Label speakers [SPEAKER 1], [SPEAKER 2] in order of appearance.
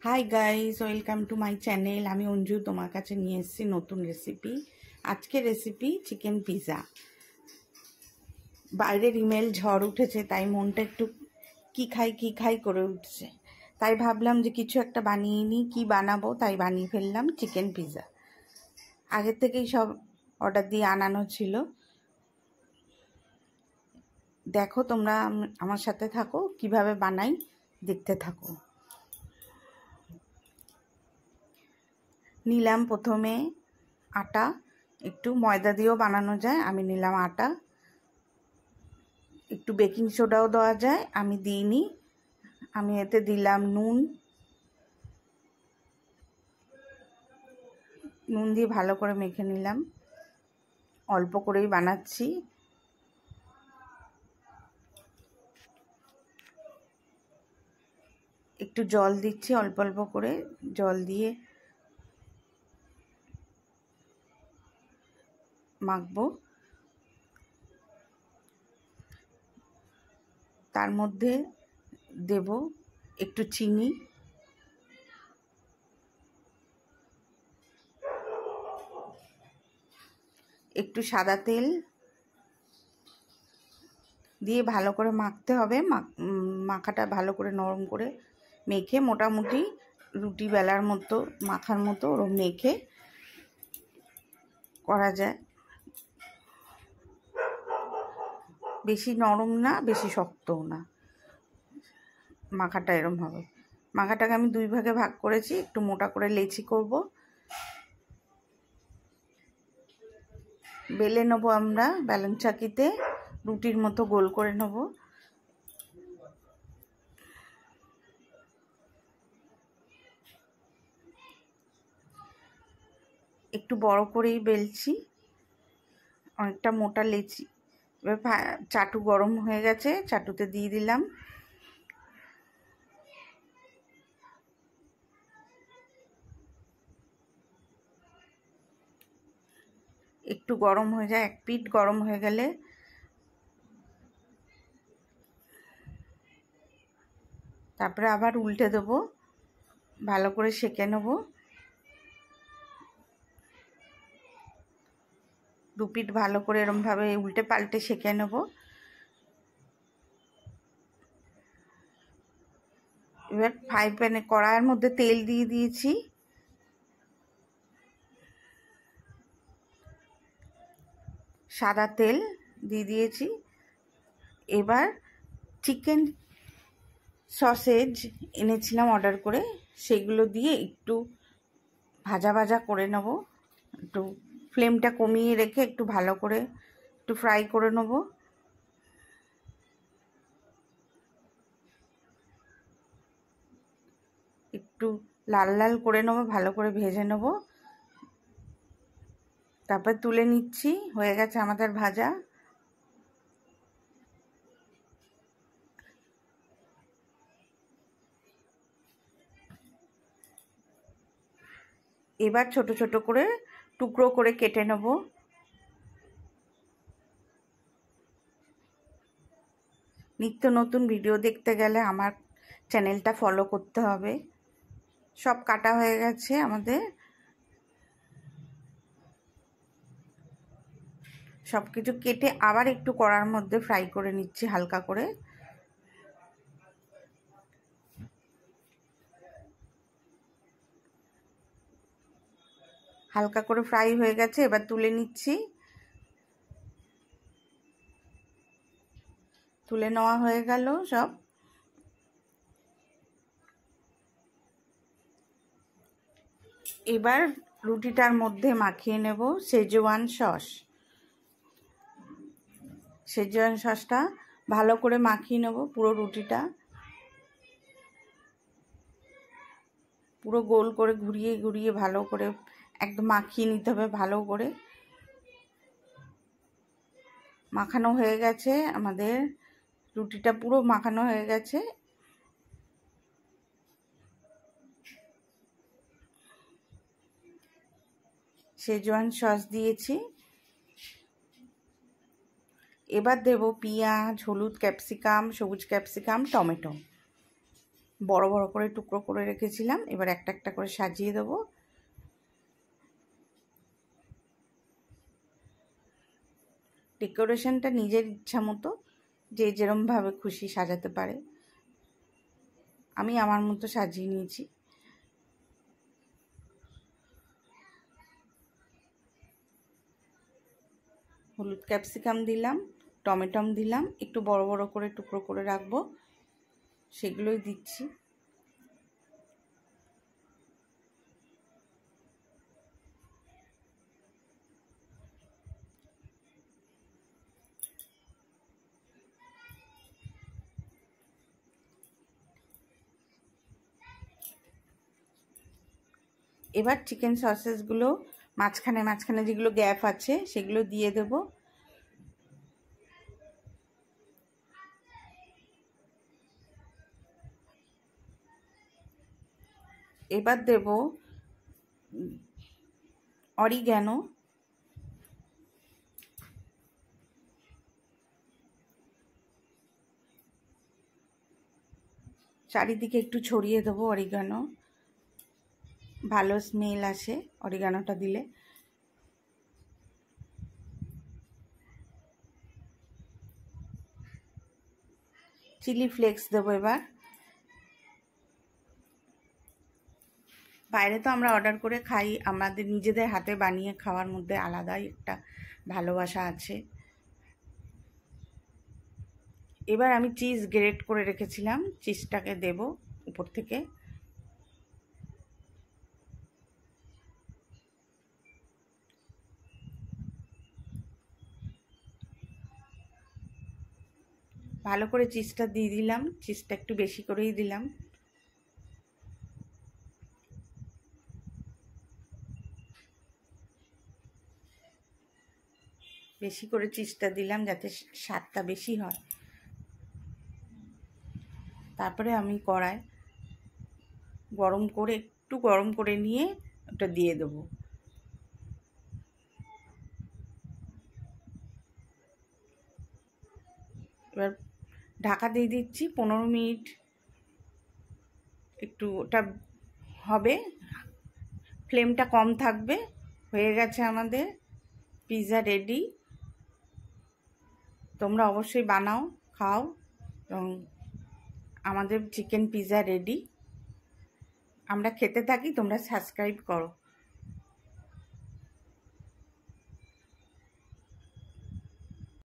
[SPEAKER 1] Hi guys, welcome to my channel. আমি অঞ্জু তোমার কাছে নিয়ে এসেছি নতুন রেসিপি। আজকের রেসিপি চিকেন পিৎজা। বাইরের ইমেল ঝড় উঠেছে, তাই মনটা একটু কি খাই করে উঠছে। তাই ভাবলাম যে কিছু একটা বানিয়ে নিই। কী বানাবো, তাই বানিয়ে ফেললাম চিকেন পিৎজা। আগের থেকেই সব অর্ডার দিয়ে আনানো ছিল। দেখো তোমরা আমার সাথে থাকো, কিভাবে বানাই দেখতে থাকো। নিলাম প্রথমে আটা, একটু ময়দা দিয়েও বানানো যায়, আমি নিলাম আটা। একটু বেকিং সোডাও দেওয়া যায়, আমি দিইনি। আমি এতে দিলাম নুন দিয়ে ভালো করে মেখে নিলাম। অল্প করেই বানাচ্ছি। একটু জল দিচ্ছি, অল্প অল্প করে জল দিয়ে মাখবো। তার মধ্যে দেব একটু চিনি, একটু সাদা তেল দিয়ে ভালো করে মাখতে হবে। মাখাটা ভালো করে নরম করে মেখে, মোটামুটি রুটি বেলার মতো মাখার মতো ওরম মেখে করা যায়। বেশি নরম না, বেশি শক্তও না, মাখাটা এরম হবে। মাখাটাকে আমি দুই ভাগে ভাগ করেছি। একটু মোটা করে লেচি করব, বেলে নেবো আমরা বেলন চাকিতে, রুটির মতো গোল করে নেব। একটু বড় করেই বেলছি, অনেকটা মোটা লেচি। এবার চাটু গরম হয়ে গেছে, চাটুতে দিয়ে দিলাম। একটু গরম হয়ে যায়, এক পিঠ গরম হয়ে গেলে তারপরে আবার উল্টে দেবো, ভালো করে সেঁকে নেব। দু পিঠ ভালো করে এরমভাবে উল্টে পাল্টে সেঁকে নেব। এবার ফ্রাই প্যানে কড়াইয়ের মধ্যে তেল দিয়ে দিয়েছি। সাদা তেল দিয়ে দিয়েছি। এবার চিকেন সসেজ এনেছিলাম অর্ডার করে, সেগুলো দিয়ে একটু ভাজা ভাজা করে নেব। একটু ফ্লেমটা কমিয়ে রেখে একটু ভালো করে একটু ফ্রাই করে নেব। একটু লাল লাল করে নেব, ভালো করে ভেজে নেব। তারপর তুলে নিচ্ছি, হয়ে গেছে আমাদের ভাজা। এবার ছোট ছোট করে টুকরো করে কেটে নেব। নিত্য নতুন ভিডিও দেখতে গেলে আমার চ্যানেলটা ফলো করতে হবে। সব কাটা হয়ে গেছে আমাদের। সব কিছু কেটে আবার একটু কড়ার মধ্যে ফ্রাই করে নিচ্ছি হালকা করে। হালকা করে ফ্রাই হয়ে গেছে, এবার তুলে নিচ্ছি। তুলে নেওয়া হয়ে গেল সব। এবার রুটিটার মধ্যে মাখিয়ে নেব শেজওয়ান সস। শেজওয়ান সসটা ভালো করে মাখিয়ে নেব পুরো রুটিটা। পুরো গোল করে ঘুরিয়ে ঘুরিয়ে ভালো করে একদম মাখিয়ে নিতে হবে ভালো করে। মাখানো হয়ে গেছে আমাদের রুটিটা, পুরো মাখানো হয়ে গেছে। শেজওয়ান সস দিয়েছি। এবার দেব পেঁয়াজ, হলুদ, ক্যাপসিকাম, সবুজ ক্যাপসিকাম, টমেটো বড় বড় করে টুকরো করে রেখেছিলাম। এবার একটা একটা করে সাজিয়ে দেবো। ডেকোরেশনটা নিজের ইচ্ছা মতো যে যেরমভাবে খুশি সাজাতে পারে। আমি আমার মতো সাজিয়ে নিয়েছি। হলুদ ক্যাপসিকাম দিলাম, টমেটম দিলাম, একটু বড় বড় করে টুকরো করে রাখবো, সেগুলোই দিচ্ছি। এবার চিকেন সসেসগুলো মাঝখানে মাঝখানে যেগুলো গ্যাপ আছে সেগুলো দিয়ে দেব। এবার দেব অরিগ্যানো, চারিদিকে একটু ছড়িয়ে দেবো অরিগ্যানো, ভালো স্মেল আসে অরিগ্যানোটা দিলে। চিলি ফ্লেক্স দেবো এবার। বাইরে তো আমরা অর্ডার করে খাই, আমাদের নিজেদের হাতে বানিয়ে খাওয়ার মধ্যে আলাদাই একটা ভালোবাসা আছে। এবার আমি চিজ গ্রেট করে রেখেছিলাম, চিজটাকে দেব উপর থেকে। ভালো করে চিজটা দিয়ে দিলাম, চিজটা একটু বেশি করেই দিলাম। বেশি করে চিজটা দিলাম যাতে স্বাদটা বেশি হয়। তারপরে আমি কড়াই গরম করে একটু গরম করে নিয়ে ওটা দিয়ে দেবো। এবার ঢাকা দিয়ে দিচ্ছি 15 মিনিট, একটু ওটা হবে, ফ্লেমটা কম থাকবে। হয়ে গেছে আমাদের পিৎজা রেডি। তোমরা অবশ্যই বানাও, খাও। এবং আমাদের চিকেন পিৎজা রেডি। আমরা খেতে থাকি, তোমরা সাবস্ক্রাইব করো।